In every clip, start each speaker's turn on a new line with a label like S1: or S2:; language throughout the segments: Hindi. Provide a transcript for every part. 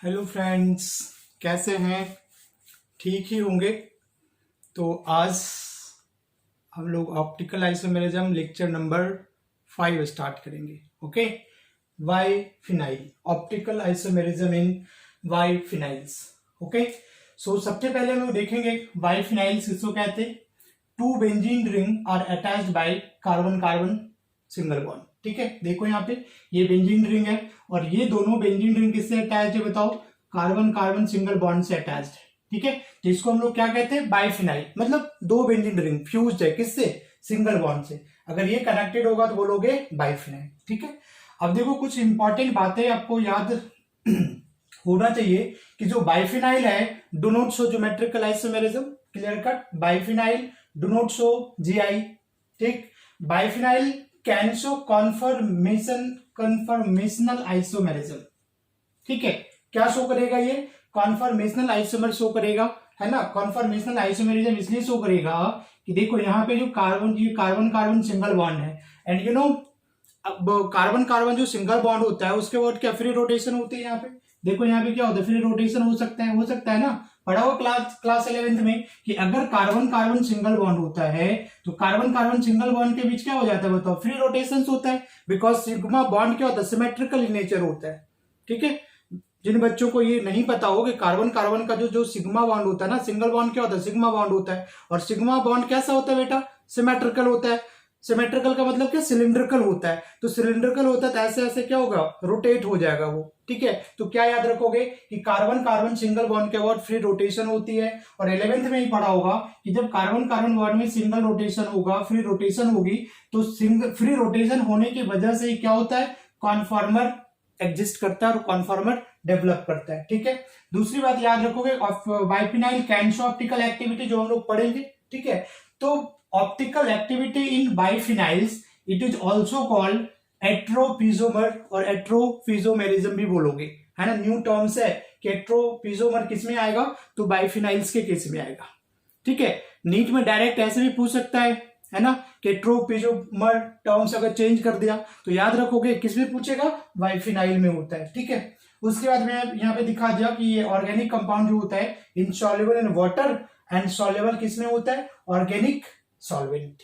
S1: हेलो फ्रेंड्स, कैसे हैं? ठीक ही होंगे। तो आज हम लोग optical isomerism lecture number 5 start करेंगे। Okay, biphenyl, optical isomerism in biphenyls. Okay, so सबसे पहले हम लोग देखेंगे वाई फिनाइल्स किसको कहते हैं। Two benzene ring are attached by carbon carbon single bond. ठीक है, देखो यहाँ पे ये बेंजीन रिंग है और ये दोनों बेंजीन रिंग किससे अटैच है बताओ? कार्बन कार्बन सिंगल बॉन्ड से अटैच्ड है। ठीक है, जिसको हम लोग क्या कहते हैं? बाइफिनाइल, मतलब दो बेंजीन रिंग फ्यूज्ड है किससे? सिंगल बॉन्ड से। अगर ये कनेक्टेड होगा तो बोलोगे बाइफिनाइल। ठीक है, अब देखो कुछ इंपॉर्टेंट बातें आपको याद होना चाहिए कि जो बाइफिनाइल है do not show geometrical isomerism. Clear cut, biphenyl do not show GI. ठीक, बाइफिनाइल कैन शो कॉन्फर्मेशनल आइसोमेरिज्म। ठीक है, क्या शो करेगा? ये कॉन्फर्मेशनल आइसोमर शो करेगा, है ना। कॉन्फर्मेशनल आइसोमेरिज्म इसलिए शो करेगा कि देखो यहाँ पे जो कार्बन कार्बन सिंगल बॉन्ड है एंड यू नो, अब कार्बन कार्बन जो सिंगल बॉन्ड होता है उसके बाद क्या फ्री रोटेशन होती है। यहाँ पे देखो, यहाँ पे क्या होता है? फ्री रोटेशन हो सकता है ना। पढ़ा हुआ क्लास 11th में कि अगर कार्बन कार्बन सिंगल बॉन्ड होता है तो कार्बन कार्बन सिंगल बॉन्ड के बीच क्या हो जाता है बताओ? फ्री रोटेशन होता है, बिकॉज सिग्मा बॉन्ड क्या होता है? सिमेट्रिकल इन नेचर होता है। ठीक है, जिन बच्चों को ये नहीं पता हो कि कार्बन कार्बन का जो सिग्मा बॉन्ड होता है ना, सिंगल बॉन्ड क्या होता है? सिग्मा बॉन्ड होता है। और सिग्मा बॉन्ड कैसा होता है बेटा? सिमेट्रिकल होता है। सिमेट्रिकल का मतलब क्या? सिलिंड्रिकल होता है। तो सिलिंड्रिकल होता है तो ऐसे ऐसे क्या होगा? रोटेट हो जाएगा वो। ठीक है, तो क्या याद रखोगे कि कार्बन कार्बन सिंगल बॉन्ड के बाद फ्री रोटेशन होती है। और 11th में ही पढ़ा होगा कि जब कार्बन कार्बन बॉन्ड में सिंगल रोटेशन होगा, फ्री रोटेशन होगी, तो फ्री रोटेशन होने की वजह से क्या होता है? कॉन्फॉर्मर एग्जिस्ट करता है और कॉन्फॉर्मर डेवलप करता है। ठीक है, दूसरी बात याद रखोगे, biphenyl can show optical activity, जो हम लोग पढ़ेंगे। ठीक है, तो optical activity in biphenyls it is also called atropisomer और एट्रोफिजोमेरिज्म भी बोलोगे, है ना। न्यू टर्म्स है कि एट्रोपिजोमर किस में आएगा? तो बाइफिनाइल्स के केस में आएगा। ठीक है, नीट में डायरेक्ट ऐसे भी पूछ सकता है ना, कि एट्रोपिजोमर टर्म्स अगर चेंज कर दिया तो याद रखोगे किस में पूछेगा? बाइफिनाइल में होता है। ठीक है, उसके बाद मैं यहाँ पे दिखा दिया कि ये ऑर्गेनिक कंपाउंड जो होता है insoluble in water and soluble किस में होता है? Organic solvent.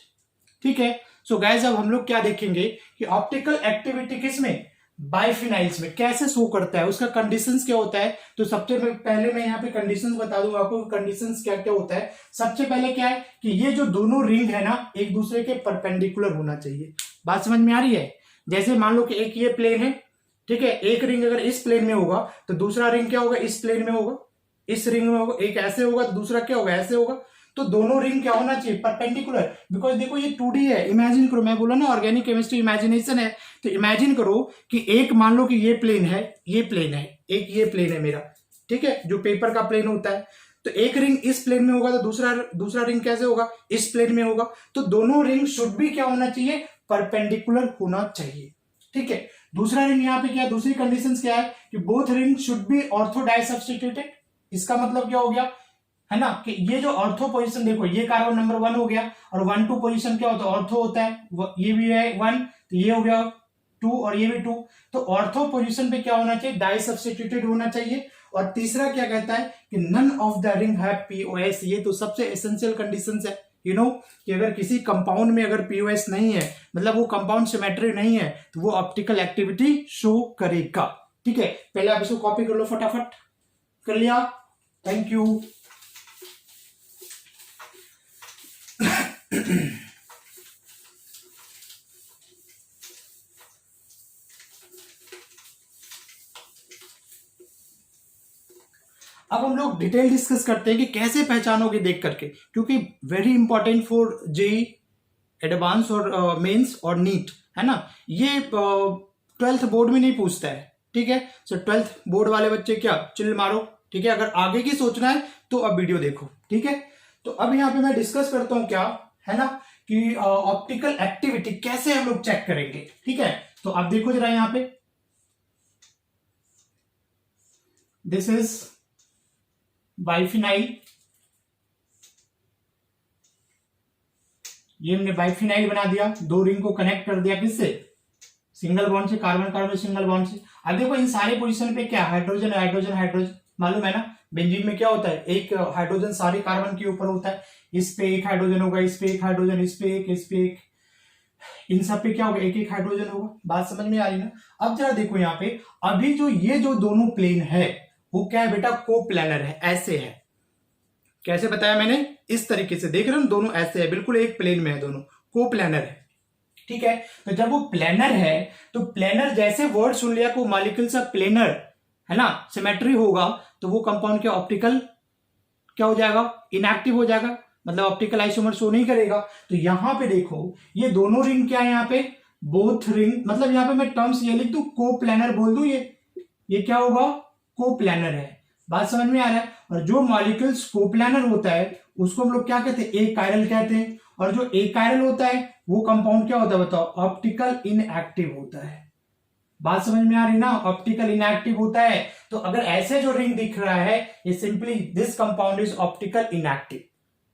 S1: ठीक है, सो गाइस अब हम लोग क्या देखेंगे कि ऑप्टिकल एक्टिविटी किस में? बाइफिनाइल्स में कैसे शो करता है, उसका कंडीशंस क्या होता है। तो सबसे पहले मैं यहाँ पे कंडीशंस बता दूंगा आपको, कंडीशंस क्या क्या होता है। सबसे पहले क्या है कि ये जो दोनों रिंग है ना, एक दूसरे के परपेंडिकुलर होना चाहिए। बात समझ में आ रही है? जैसे मान लो कि एक ये प्लेन है, ठीक है, एक रिंग अगर इस प्लेन में होगा तो दूसरा रिंग क्या होगा? इस प्लेन में होगा, इस रिंग में होगा। एक ऐसे होगा तो दूसरा क्या होगा? ऐसे होगा। तो दोनों रिंग क्या होना चाहिए? परपेंडिकुलर। बिकॉज देखो ये 2D है, इमेजिन करो, मैं बोला ना ऑर्गेनिक केमिस्ट्री इमेजिनेशन है, तो इमेजिन करो कि एक मान लो कि ये प्लेन है, ये प्लेन है, एक ये प्लेन है मेरा, ठीक है, जो पेपर का प्लेन होता है। तो एक रिंग इस प्लेन में होगा तो दूसरा रिंग कैसे होगा? इस प्लेन में होगा। तो दोनों रिंग शुड भी क्या होना चाहिए? परपेंडिकुलर होना चाहिए। ठीक है, दूसरा रिंग यहाँ पे क्या, दूसरी कंडीशन क्या है कि both ring should be ortho disubstituted. इसका मतलब क्या हो गया, है ना, कि ये जो ऑर्थो पोजीशन देखो, ये कार्बन नंबर 1 हो गया और 1 2 पोजीशन क्या होता है? ऑर्थो होता है। ये भी है 1 तो ये हो गया 2 और ये भी 2। तो ऑर्थो पोजीशन पे क्या होना चाहिए? डाई सब्स्टिट्यूटेड होना चाहिए। और तीसरा क्या कहता है कि none of the ring have POS. ये तो सबसे एसेंशियल कंडीशंस है, यू नो, कि अगर किसी कंपाउंड में अगर पीओएस नहीं है, मतलब वो कंपाउंड सिमेट्री नहीं है, तो वो ऑप्टिकल एक्टिविटी शो करेगा। ठीक है, पहले आप इसको कॉपी कर लो फटाफट। कर लिया? Thank you. अब हम लोग डिटेल डिस्कस करते हैं कि कैसे पहचानोगे देख करके, क्योंकि very important for JEE advance और मेंस और नीट, है ना। ये 12th बोर्ड में नहीं पूछता है। ठीक है, सो 12th बोर्ड वाले बच्चे क्या चिल मारो। ठीक है, अगर आगे की सोचना है तो अब वीडियो देखो। ठीक है, तो अब यहाँ पे मैं डिस्कस करता हूं क्या, है ना, कि ऑप्टिकल एक्टिविटी कैसे हम लोग चेक करेंगे। ठीक है, तो आप देखो जरा यहाँ पे, दिस इज बाइफिनाइल। ये हमने बाइफिनाइल बना दिया, दो रिंग को कनेक्ट कर दिया किससे? सिंगल बॉन्ड से कार्बन कार्बन सिंगल बॉन्ड से। अब देखो इन सारे पोजीशन पे क्या हाइड्रोजन हाइड्रोजन हाइड्रोजन, मालूम है ना बेंजीन में क्या होता है, एक हाइड्रोजन सारे कार्बन के ऊपर होता है, इस पे एक हाइड्रोजन होगा, इस पे एक हाइड्रोजन, इस पे एक, इस पे एक, इन सब पे क्या होगा, एक एक हाइड्रोजन होगा। बात समझ में आ रही ना। अब जरा देखो यहाँ पे अभी जो ये जो दोनों प्लेन है वो क्या है बेटा, कोप्लैनर है, ऐसे है। कैसे बताया मैंने, इस तरीके से देख रहे हो दोनों ऐसे है, बिल्कुल एक प्लेन में है, दोनों कोप्लैनर है। ठीक है, तो जब वो प्लेनर है तो प्लेनर जैसे वर्ड सुन लिया को मॉलिक्यूल्स ऑफ प्लेनर है ना, सिमेट्री होगा तो वो कंपाउंड क्या ऑप्टिकल क्या हो जाएगा, इनएक्टिव हो जाएगा, मतलब ऑप्टिकल आइसोमर शो नहीं करेगा। तो यहां पे देखो ये दोनों रिंग क्या है यहाँ पे, बोथ रिंग, मतलब यहाँ पे मैं टर्म्स ये लिख दूं, कोप्लैनर बोल दूं, ये क्या होगा, कोप्लैनर है। बात समझ में आ रहा है। और जो मॉलिक्यूल्स कोप्लैनर होता है उसको हम लोग क्या कहते हैं, एक कायरल कहते हैं। और जो एक कायरल होता है वो कंपाउंड क्या होता है बताओ, ऑप्टिकल इनएक्टिव होता है। बात समझ में आ रही ना, ऑप्टिकल इनएक्टिव होता है। तो अगर ऐसे जो रिंग दिख रहा है ये simply this compound is optical inactive,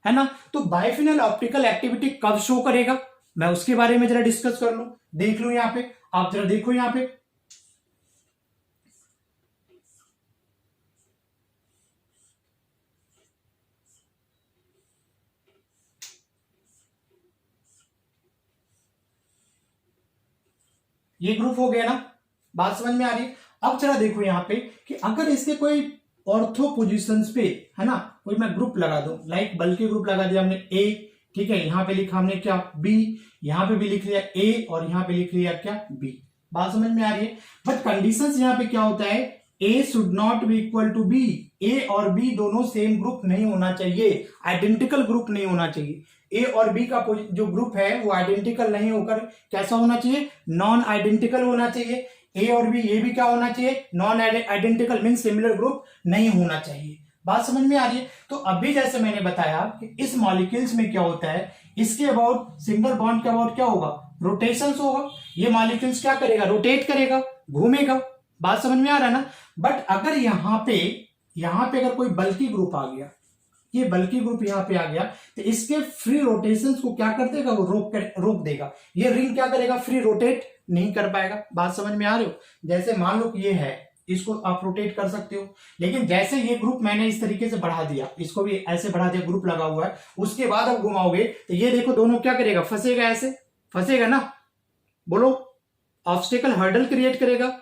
S1: है ना। तो बाइफिनल ऑप्टिकल एक्टिविटी कब शो करेगा, मैं उसके बारे में जरा डिस्कस कर लूं, देख लो यहां पे, आप जरा देखो यहां पे, ये ग्रुप हो गया ना, बात समझ में आ रही है। अब जरा देखो यहाँ पे कि अगर इसके कोई ऑर्थो पोजिशंस पे है ना कोई मैं ग्रुप लगा दूं, लाइक बल्कि ग्रुप लगा दिया हमने ए, ठीक है, यहां पे लिखा हमने क्या बी, यहां पे भी लिख लिया ए और यहां पे लिख लिया क्या बी। बात समझ में आ रही है। बट कंडीशंस यहां पे क्या होता है, A should not be equal to B, A और बी दोनों सेम ग्रुप नहीं होना चाहिए, आइडेंटिकल ग्रुप नहीं होना चाहिए। ए और बी का जो ग्रुप है वो आइडेंटिकल नहीं होकर कैसा होना चाहिए, नॉन आइडेंटिकल होना चाहिए। ए और बी ये भी क्या होना चाहिए, non identical mean similar group नहीं होना चाहिए। बात समझ में आ रही है। तो अभी जैसे मैंने बताया कि इस मॉलिक्यूल्स में क्या होता है, इसके अबाउट सिंगल बॉन्ड के अबाउट क्या होगा, रोटेशन होगा। ये मॉलिक्यूल्स क्या करेगा, रोटेट करेगा, घूमेगा। बात समझ में आ रहा है ना। बट अगर यहाँ पे अगर कोई बल्कि ग्रुप आ गया, ये बल्कि ग्रुप यहाँ पे आ गया, तो इसके फ्री रोटेशंस को क्या कर देगा, वो रोक देगा। ये रिंग क्या करेगा, फ्री रोटेट नहीं कर पाएगा। बात समझ में आ रही हो। जैसे मान लो कि ये है, इसको आप रोटेट कर सकते हो, लेकिन जैसे ये ग्रुप मैंने इस तरीके से बढ़ा दिया, इसको भी ऐसे बढ़ा दिया, ग्रुप लगा हुआ है, उसके बाद आप घुमाओगे तो ये देखो दोनों क्या करेगा, फंसेगा, ऐसे फंसेगा ना। बोलो, ऑब्स्टेकल हर्डल क्रिएट करेगा,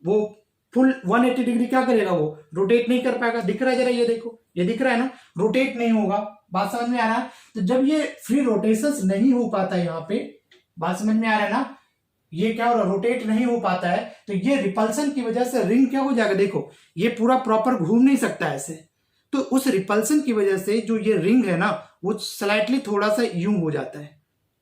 S1: वो फुल 180 डिग्री क्या करेगा, वो रोटेट नहीं कर पाएगा। दिख रहा है जरा, ये देखो, ये दिख रहा है ना, रोटेट नहीं होगा। बात समझ में आ रहा है। तो जब ये फ्री रोटेशंस नहीं हो पाता है यहाँ पे, बात समझ में आ रहा है ना, ये क्या हो रहा है, रोटेट नहीं हो पाता है, तो ये रिपल्सन की वजह से रिंग क्या हो जाएगा, देखो ये पूरा प्रॉपर घूम नहीं सकता ऐसे। तो उस रिपल्सन की वजह से जो ये रिंग है ना, वो स्लाइटली थोड़ा सा यूं हो जाता है।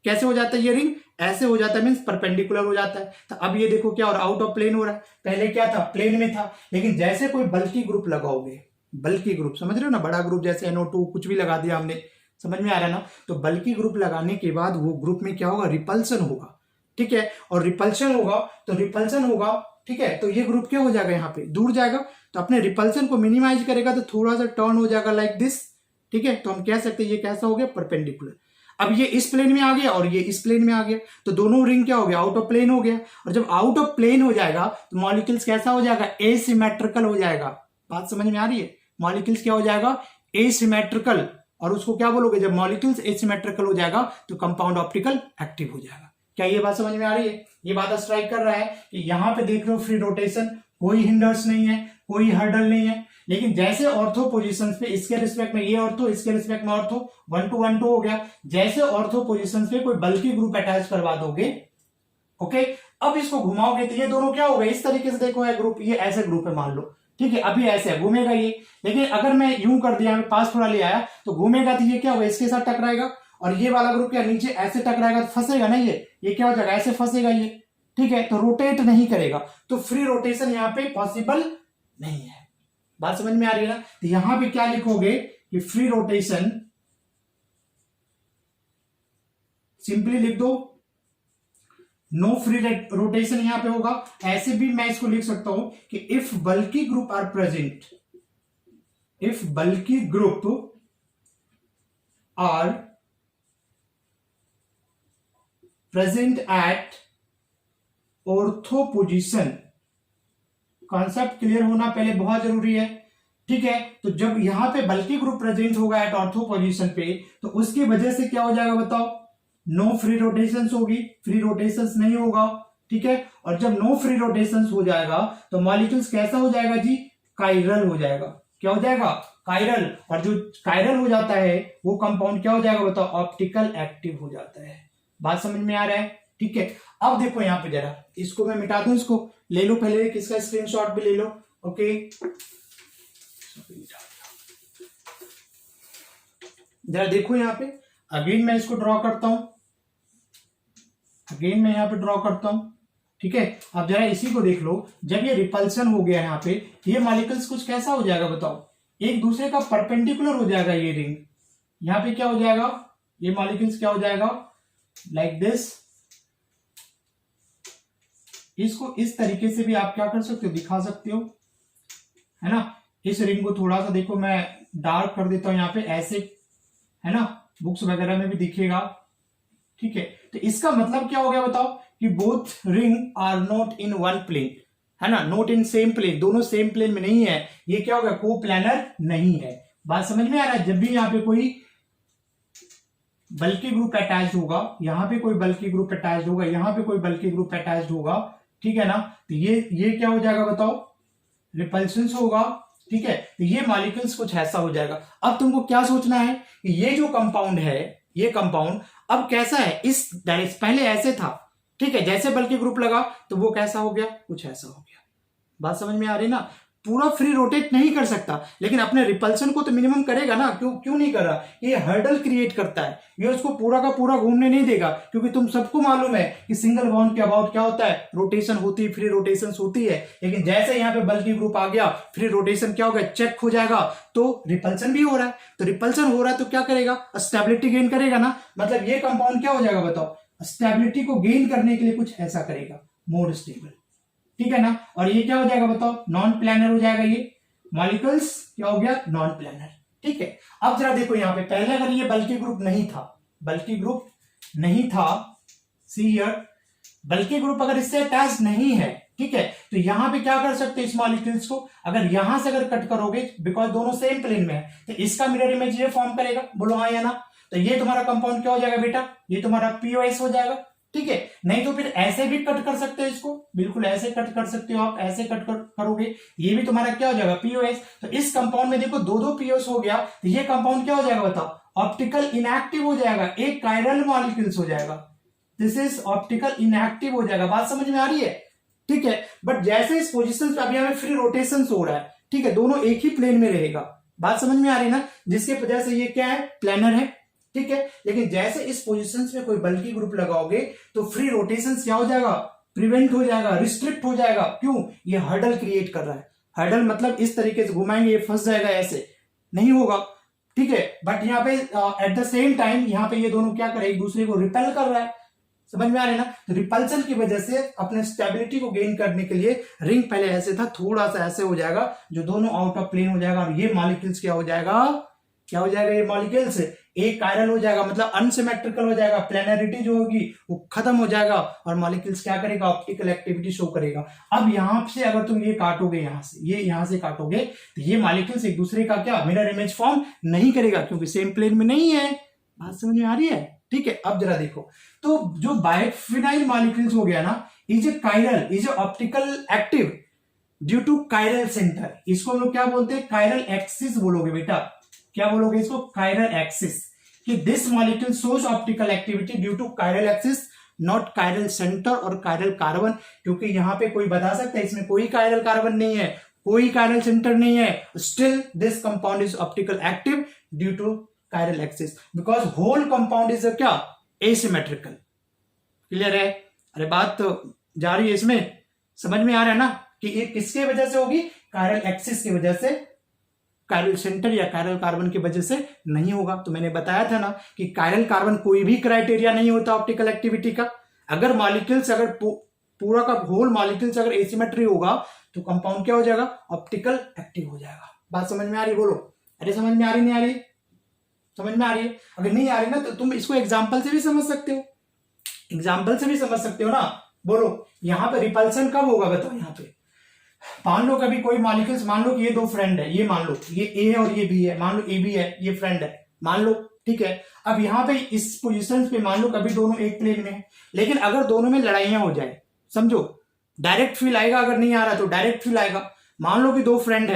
S1: कैसे हो जाता है, ये रिंग ऐसे हो जाता है, मीन्स परपेंडिकुलर हो जाता है। तो अब ये देखो क्या और आउट ऑफ प्लेन हो रहा है, पहले क्या था, प्लेन में था। लेकिन जैसे कोई बल्कि ग्रुप लगाओगे, बल्कि ग्रुप समझ रहे हो ना, बड़ा ग्रुप जैसे NO2 कुछ भी लगा दिया हमने, समझ में आ रहा है ना। तो बल्कि ग्रुप लगाने के बाद वो ग्रुप में क्या होगा, रिपल्सन होगा, ठीक है। और रिपल्सन होगा तो रिपल्सन होगा, ठीक है, तो ये ग्रुप क्या हो जाएगा, यहाँ पे दूर जाएगा, तो अपने रिपल्सन को मिनिमाइज करेगा, तो थोड़ा सा टर्न हो जाएगा लाइक दिस, ठीक है। तो हम कह सकते हैं ये कैसा हो गया, परपेंडिकुलर। अब ये इस प्लेन में आ गया और ये इस प्लेन में आ गया, तो दोनों रिंग क्या हो गया, आउट ऑफ प्लेन हो गया। और जब आउट ऑफ प्लेन हो जाएगा तो मॉलिक्यूल्स कैसा हो जाएगा, एसिमेट्रिकल हो जाएगा। बात समझ में आ रही है, मॉलिक्यूल्स क्या हो जाएगा, एसिमेट्रिकल। और उसको क्या बोलोगे, जब मॉलिक्यूल्स एसिमेट्रिकल हो जाएगा तो कंपाउंड ऑप्टिकल एक्टिव हो जाएगा। क्या ये बात समझ में आ रही है। ये बात स्ट्राइक कर रहा है कि यहां पे देख लो फ्री रोटेशन, कोई हिंडर्स नहीं है, कोई हर्डल नहीं है। लेकिन जैसे ऑर्थो पोजीशंस पे, इसके रिस्पेक्ट में ये ऑर्थो, इसके रिस्पेक्ट में ऑर्थो, 1 to 1 2 हो गया। जैसे ऑर्थो पोजीशंस पे कोई बल्कि ग्रुप अटैच करवा दोगे, ओके, अब इसको घुमाओगे तो ये दोनों क्या हो गए, इस तरीके से देखो है ग्रुप, ये ऐसे ग्रुप है मान लो, ठीक है, अभी ऐसे है, घूमेगा ये। लेकिन अगर मैं यूं कर दिया, पास थोड़ा ले आया, तो घूमेगा तो ये क्या होगा, इसके साथ टकराएगा। और ये वाला ग्रुप क्या नीचे ऐसे टकराएगा, तो फंसेगा ना, ये क्या हो जाएगा, ऐसे फंसेगा ये, ठीक है। तो रोटेट नहीं करेगा, तो फ्री रोटेशन यहाँ पे पॉसिबल नहीं है। बात समझ में आ रही है ना। तो यहां पे क्या लिखोगे कि फ्री रोटेशन, सिंपली लिख दो नो फ्री रोटेशन यहां पे होगा। ऐसे भी मैं इसको लिख सकता हूं कि if bulky group are present, if bulky group are present at ortho position, concept clear होना पहले बहुत जरूरी है। ठीक है, तो जब यहां पे बल्कि ग्रुप प्रेजेंट होगा एट ऑर्थो पोजीशन पे, तो उसकी वजह से क्या हो जाएगा बताओ, नो फ्री रोटेशंस होगी, फ्री रोटेशंस नहीं होगा। ठीक है, और जब नो फ्री रोटेशंस हो जाएगा तो मॉलिक्यूल्स कैसा हो जाएगा जी, कायरल हो जाएगा। क्या हो जाएगा, कायरल। और जो कायरल हो जाता है वो कंपाउंड क्या हो जाएगा बताओ, ऑप्टिकल एक्टिव हो जाता है। बात समझ में आ रहा है। ठीक है, अब देखो यहां पे जरा इसको मैं मिटा दूं, इसको ले लो पहले, किसका स्क्रीनशॉट भी ले लो। ओके, जरा देखो यहां पे, अगेन मैं इसको ड्रॉ करता हूं, अगेन मैं यहां पे ड्रॉ करता हूं। ठीक है, अब जरा इसी को देख लो, जब ये रिपल्सन हो गया यहाँ पे, ये मॉलिक्यूल्स कुछ कैसा हो जाएगा बताओ, एक दूसरे का परपेंडिकुलर हो जाएगा। ये रिंग यहाँ पे क्या हो जाएगा, ये मॉलिक्यूल्स क्या हो जाएगा, लाइक दिस। इसको इस तरीके से भी आप क्या कर सकते हो, दिखा सकते हो, है ना। इस रिंग को थोड़ा सा देखो मैं डार्क कर देता हूं यहाँ पे, ऐसे, है ना, बुक्स वगैरह में भी दिखेगा। ठीक है, तो इसका मतलब क्या हो गया बताओ, कि both ring are not in one plane, है ना, नॉट इन सेम प्लेन, दोनों सेम प्लेन में नहीं है। ये क्या होगा, को प्लानर नहीं है। बात समझ में आ रहा है। जब भी यहाँ पे कोई बल्कि ग्रुप अटैच्ड होगा, यहां पे कोई बल्कि ग्रुप अटैच्ड होगा, यहां पे कोई बल्कि ग्रुप अटैच्ड होगा, ठीक है ना, तो ये क्या हो जाएगा बताओ, रिपल्शन होगा। ठीक है, तो ये मॉलिक्यूल्स कुछ ऐसा हो जाएगा। अब तुमको क्या सोचना है कि ये जो कंपाउंड है, ये कंपाउंड अब कैसा है, इस डायरेक्शन, पहले ऐसे था, ठीक है, जैसे बल्कि ग्रुप लगा तो वो कैसा हो गया, कुछ ऐसा हो गया। बात समझ में आ रही ना। पूरा फ्री रोटेट नहीं कर सकता, लेकिन अपने रिपल्सन को तो मिनिमम करेगा ना। क्यों नहीं कर रहा, ये हर्डल क्रिएट करता है, ये उसको पूरा का पूरा घूमने नहीं देगा। क्योंकि तुम सबको मालूम है कि सिंगल बॉन्ड के अबाउट क्या होता है, रोटेशन होती है, फ्री रोटेशन होती है। लेकिन जैसे यहाँ पे बल्कि ग्रुप आ गया, फ्री रोटेशन क्या हो गया, चेक हो जाएगा, तो रिपल्सन भी हो रहा है। तो रिपल्सन हो रहा है तो क्या करेगा, स्टेबिलिटी गेन करेगा ना। मतलब ये कंपाउंड क्या हो जाएगा बताओ, स्टेबिलिटी को गेन करने के लिए कुछ ऐसा करेगा, मोर स्टेबल। ठीक है ना। और ये क्या हो जाएगा बताओ, नॉन प्लानर हो जाएगा। ये मॉलिक्यूल्स क्या हो गया, नॉन प्लानर। ठीक है, अब जरा देखो यहाँ पे, पहले अगर ये बल्कि ग्रुप नहीं था, बल्कि ग्रुप नहीं था, सी हियर, बल्कि ग्रुप अगर इससे अटैच नहीं है, ठीक है, तो यहां पे क्या कर सकते हैं, इस मॉलिक्यूल्स को अगर यहां से अगर कट करोगे, बिकॉज दोनों सेम प्लेन में है, तो इसका मिरर इमेज ये फॉर्म करेगा। बोलो हाँ या ना। तो ये तुम्हारा कंपाउंड क्या हो जाएगा बेटा, ये तुम्हारा पीओएस हो जाएगा। ठीक है, नहीं तो फिर ऐसे भी कट कर सकते हैं इसको, बिल्कुल ऐसे कट कर सकते हो आप, ऐसे कट करोगे, ये भी तुम्हारा क्या हो जाएगा, पीओएस। तो इस कंपाउंड में देखो दो पीओएस हो गया, तो ये कंपाउंड क्या हो जाएगा बताओ, ऑप्टिकल इनएक्टिव हो जाएगा, एक कायरल मॉलिक्यूल्स हो जाएगा। दिस इज ऑप्टिकल इनएक्टिव हो जाएगा। बात समझ में आ रही है। ठीक है, बट जैसे इस पोजीशन पे अभी हमें फ्री रोटेशन हो रहा है, ठीक है, दोनों एक ही प्लेन में रहेगा। बात समझ में आ रही है ना, जिसके वजह से ये क्या है, प्लानर है। ठीक है, लेकिन जैसे इस पोजीशंस में कोई बल्कि ग्रुप लगाओगे तो फ्री रोटेशन क्या हो जाएगा, प्रिवेंट हो जाएगा, रिस्ट्रिक्ट हो जाएगा। क्यों, ये हर्डल क्रिएट कर रहा है। हर्डल मतलब इस तरीके से घुमाएंगे, ये फंस जाएगा, ऐसे नहीं होगा। ठीक है, बट यहाँ पे एट द सेम टाइम यहाँ पे ये दोनों क्या कर रहे हैं, एक दूसरे को रिपेल कर रहा है। समझ में आ रहा है ना। तो रिपल्सन की वजह से अपने स्टेबिलिटी को गेन करने के लिए रिंग पहले ऐसे था, थोड़ा सा ऐसे हो जाएगा, जो दोनों आउट ऑफ प्लेन हो जाएगा, और ये मॉलिक्यूल्स क्या हो जाएगा, क्या हो जाएगा, ये मॉलिक्यूल्स एक कायरल हो जाएगा, मतलब अनसिमेट्रिकल हो जाएगा, प्लेनरिटी जो होगी वो खत्म हो जाएगा, और मॉलिक्यूल्स क्या करेगा, ऑप्टिकल एक्टिविटी शो करेगा। अब यहां से अगर तुम ये काटोगे, यहां से ये यहां से काटोगे, तो ये मॉलिक्यूल्स एक दूसरे का क्या मिरर इमेज फॉर्म नहीं करेगा, क्योंकि सेम प्लेन में नहीं है। बात समझ में आ रही है। ठीक है, अब जरा देखो, तो जो बाइफिनाइल मॉलिक्यूल्स हो गया ना, is a chiral, is a optical active due to chiral centre. इसको हम लोग क्या बोलते हैं, कायरल एक्सिस बोलोगे बेटा। क्या बोलोगे इसको, कायरल एक्सिस। कि this molecule shows optical activity due to chiral axis, not chiral centre और कायरल कार्बन। क्योंकि यहां पे कोई बता सकता है इसमें कोई कायरल कार्बन नहीं है, कोई कायरल सेंटर नहीं है, still this compound is optical active due to chiral axis, because whole compound is क्या, एसिमेट्रिकल। क्लियर है। अरे बात तो जा रही है इसमें, समझ में आ रहा है ना, कि ये किसके वजह से होगी, कायरल एक्सिस की वजह से, कायरल सेंटर या कायरल कार्बन की वजह से नहीं होगा। तो मैंने बताया था ना कि कायरल कार्बन कोई भी क्राइटेरिया नहीं होता ऑप्टिकल एक्टिविटी का। अगर मॉलिक्यूल्स, अगर पूरा का होल मॉलिक्यूल्स अगर एसिमेट्री होगा, तो कंपाउंड क्या हो जाएगा, ऑप्टिकल एक्टिव हो जाएगा। बात समझ में आ रही, बोलो। अरे समझ में आ रही, नहीं आ रही, समझ में आ रही है। अगर नहीं आ रही ना, तो तुम इसको एग्जाम्पल से भी समझ सकते हो, एग्जाम्पल से भी समझ सकते हो ना। बोलो यहाँ पे रिपल्सन कब होगा बताओ। यहाँ पे मान लो कभी कोई मॉलिक्यूल्स, मान लो कि ये दो फ्रेंड है, ये मान लो ये ए है और ये बी है, मान लो ए बी है, ये फ्रेंड है मान लो, ठीक है। अब यहाँ पे इस पोजीशन पे मान लो कभी दोनों एक प्लेन में है, लेकिन अगर दोनों में लड़ाइयां हो जाए, समझो डायरेक्ट फील आएगा, अगर नहीं आ रहा तो डायरेक्ट फील आएगा। मान लो कि दो फ्रेंड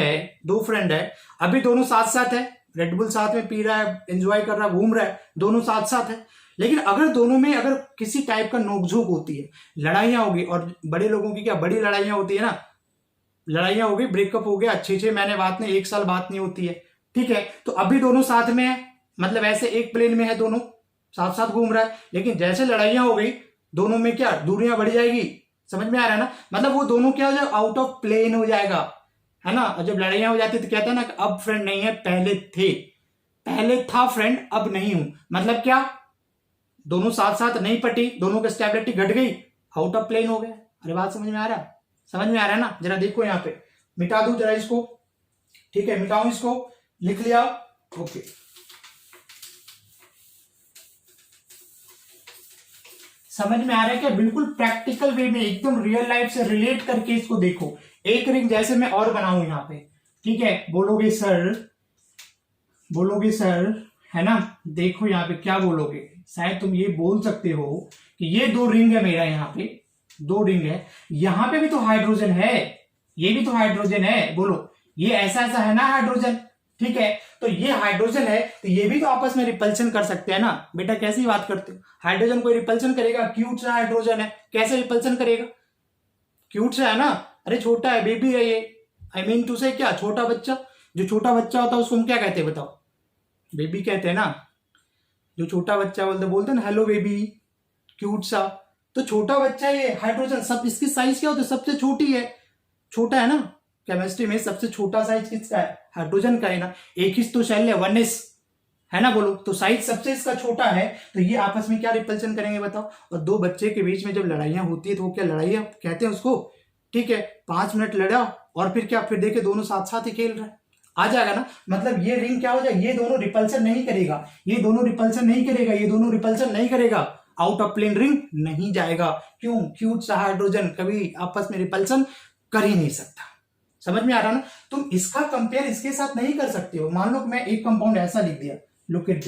S1: है, अभी दोनों साथ साथ है, रेडबुल साथ में पी रहा है, एंजॉय कर रहा है, घूम रहा है, दोनों साथ साथ है, लेकिन अगर दोनों में अगर किसी टाइप का नोकझोंक होती है, लड़ाइयां होगी, और बड़े लोगों की क्या बड़ी लड़ाइयां होती है ना, लड़ाइयां हो गई, ब्रेकअप हो गया, 6-6 महीने बात नहीं, 1 साल बात नहीं होती है, ठीक है। तो अभी दोनों साथ में है, मतलब ऐसे एक प्लेन में है, दोनों साथ साथ घूम रहा है, लेकिन जैसे लड़ाइयां हो गई दोनों में क्या दूरियां बढ़ जाएगी, समझ में आ रहा है ना, मतलब वो दोनों क्या हो जाएगा, आउट ऑफ प्लेन हो जाएगा, है ना। और जब लड़ाइयां हो जाती तो कहता है ना अब फ्रेंड नहीं है, पहले था फ्रेंड अब नहीं हूं, मतलब क्या दोनों साथ साथ नहीं पटी, दोनों की स्टेबिलिटी घट गई, आउट ऑफ प्लेन हो गया। अरे बात समझ में आ रहा है, समझ में आ रहा है ना। जरा देखो यहाँ पे मिटा दूं जरा इसको, ठीक है, मिटाऊं इसको, लिख लिया, ओके। समझ में आ रहा है क्या, बिल्कुल प्रैक्टिकल वे में एकदम रियल लाइफ से रिलेट करके इसको देखो। एक रिंग जैसे मैं और बनाऊं यहाँ पे, ठीक है, बोलोगे सर, है ना। देखो यहाँ पे क्या बोलोगे, शायद तुम ये बोल सकते हो कि ये 2 रिंग है मेरा, यहाँ पे 2 रिंग है, यहाँ पे भी तो हाइड्रोजन है, ये भी तो हाइड्रोजन है, बोलो ये ऐसा है ना हाइड्रोजन, ठीक है। तो ये हाइड्रोजन है तो ये भी तो आपस में रिपल्शन कर सकते हैं ना। बेटा कैसी बात करते हो, हाइड्रोजन कोई रिपल्शन करेगा, क्यूट सा हाइड्रोजन है, कैसे रिपल्शन करेगा, क्यूट सा है ना, अरे छोटा है, बेबी है ये, आई मीन टू से क्या, छोटा बच्चा, जो छोटा बच्चा होता है उसको हम क्या कहते हैं बताओ, बेबी कहते हैं ना। जो छोटा बच्चा बोलते हैं ना हेलो बेबी, क्यूट सा, तो छोटा बच्चा ये हाइड्रोजन, सब इसकी साइज क्या होती है, सबसे छोटी है, छोटा है ना। केमिस्ट्री में सबसे छोटा साइज किसका है, हाइड्रोजन का है ना, एक ही तो शेल है, 1s है ना, बोलो तो साइज सबसे इसका छोटा है, तो ये आपस में क्या रिपल्शन करेंगे बताओ। और 2 बच्चे के बीच में जब लड़ाइयां होती है तो वो क्या लड़ाइयां कहते हैं उसको, ठीक है। 5 मिनट लड़ा और फिर क्या, फिर देखे दोनों साथ साथ ही खेल रहे हैं, आ जाएगा ना। मतलब ये रिंग क्या हो जाएगा, ये दोनों रिपल्शन नहीं करेगा, ये दोनों रिपल्शन नहीं करेगा, आउट ऑफ प्लेन रिंग नहीं जाएगा। क्यों, क्यूट सा हाइड्रोजन कभी आपस में रिपल्शन कर ही नहीं सकता। समझ में आ रहा ना। तुम इसका कंपेयर इसके साथ नहीं कर सकते हो। मान लो मैं एक कंपाउंड ऐसा लिख दिया, look at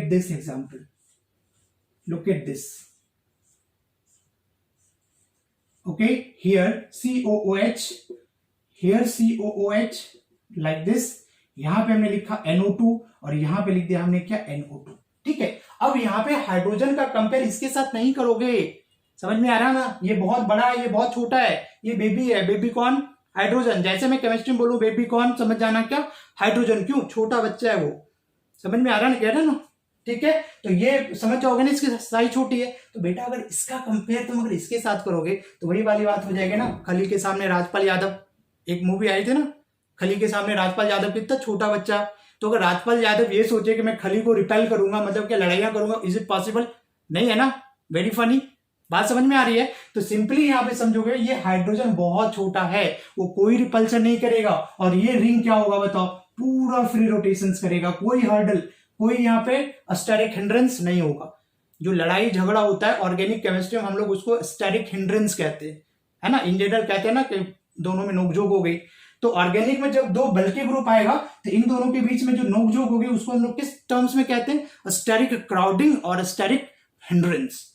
S1: this example, look at this, okay, here COOH like this, यहां पे हमने लिखा NO2 और यहां पे लिख दिया हमने क्या, NO2, ठीक है। अब यहां पे हाइड्रोजन का कंपेयर इसके साथ नहीं करोगे, समझ में आ रहा ना। ये बहुत बड़ा है, ये बहुत छोटा है, ये बेबी है, बेबी कौन, हाइड्रोजन। जैसे मैं केमिस्ट्री में बोलूं बेबी कौन, समझ जाना क्या, हाइड्रोजन, क्यों, छोटा बच्चा है वो, समझ में आ रहा ना, कह रहा ना, ठीक है। तो ये समझ जाओगे ना, इसकी साइज छोटी है, तो बेटा अगर इसका कंपेयर तुम अगर इसके साथ करोगे तो वही वाली बात हो जाएगी ना, खली के सामने राजपाल यादव, एक मूवी आई थी ना, खली के सामने राजपाल यादव, कितना छोटा बच्चा। तो अगर राजपाल यादव ये सोचे कि मैं खली को रिपेल करूंगा, मतलब क्या लड़ाइयां करूंगा, इज इट पॉसिबल, नहीं है ना। वेरी फनी बात, समझ में आ रही है। तो सिंपली यहां पे समझोगे ये हाइड्रोजन बहुत छोटा है, वो कोई रिपल्शन नहीं करेगा, और ये रिंग क्या होगा बताओ, पूरा फ्री रोटेशंस करेगा, कोई हर्डल, कोई यहाँ पे स्टेरिक हिंड्रेंस नहीं होगा। जो लड़ाई झगड़ा होता है ऑर्गेनिक केमिस्ट्री में हम लोग उसको स्टेरिक हिंड्रेंस कहते हैं, है ना। इन जनरल कहते हैं ना कि दोनों में नोकझोंक हो गई, तो ऑर्गेनिक में जब 2 बल्कि ग्रुप आएगा तो इन दोनों के बीच में जो नोकझोंक होगी उसको हम लोग किस टर्म्स में कहते हैं, स्टेरिक क्राउडिंग और स्टेरिक हिंड्रेंस।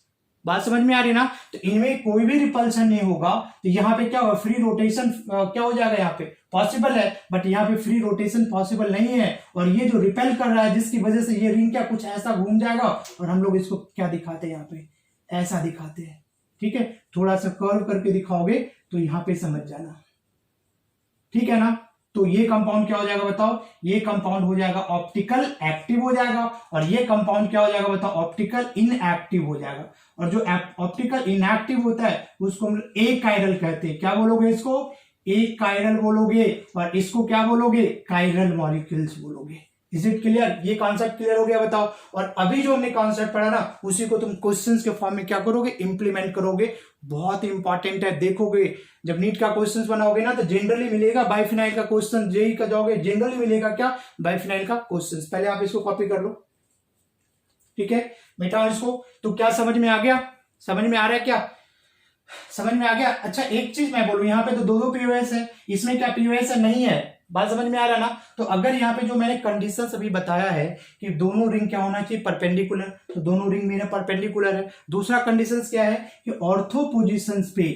S1: बात समझ में आ रही ना। तो इनमें कोई भी रिपल्शन नहीं होगा, तो यहाँ पे क्या होगा, फ्री रोटेशन क्या हो जाएगा, यहाँ पे पॉसिबल है, बट यहाँ पे फ्री रोटेशन पॉसिबल नहीं है। और ये जो रिपेल कर रहा है जिसकी वजह से ये रिंग क्या कुछ ऐसा घूम जाएगा, और हम लोग इसको क्या दिखाते हैं, यहाँ पे ऐसा दिखाते हैं, ठीक है। थोड़ा सा कर्व करके दिखाओगे तो यहाँ पे समझ जाना, ठीक है ना। तो ये कंपाउंड क्या हो जाएगा बताओ, ये कंपाउंड हो जाएगा ऑप्टिकल एक्टिव हो जाएगा, और ये कंपाउंड क्या हो जाएगा बताओ, ऑप्टिकल इनएक्टिव हो जाएगा। और जो ऑप्टिकल इनएक्टिव होता है उसको हम एकाइरल कहते हैं। क्या बोलोगे इसको, एकाइरल बोलोगे, और इसको क्या बोलोगे, काइरल मॉलिक्यूल्स बोलोगे। इज इट क्लियर, ये कॉन्सेप्ट क्लियर हो गया बताओ। और अभी जो हमने कॉन्सेप्ट पढ़ा ना उसी को तुम क्वेश्चंस के फॉर्म में क्या करोगे, इंप्लीमेंट करोगे। बहुत इंपॉर्टेंट है, देखोगे जब नीट का क्वेश्चन बनाओगे ना तो जनरली मिलेगा बाइफिनाइल का क्वेश्चन, जेई का जाओगे जनरली मिलेगा क्या, बाइफिनाइल का क्वेश्चन। पहले आप इसको कॉपी कर लो, ठीक है, मिटाओ इसको। तो क्या समझ में आ गया, समझ में आ रहा है क्या। समझ में आ गया। अच्छा एक चीज मैं बोलूं, यहाँ पे तो दो दो पीओएस है, इसमें क्या पीओएस नहीं है, बात समझ में आ रहा ना। तो अगर यहाँ पे जो मैंने कंडीशंस अभी बताया है कि दोनों रिंग क्या होना चाहिए, परपेंडिकुलर, तो दोनों रिंग मेरे परपेंडिकुलर है। दूसरा कंडीशंस क्या है कि ऑर्थो पोजीशंस पे,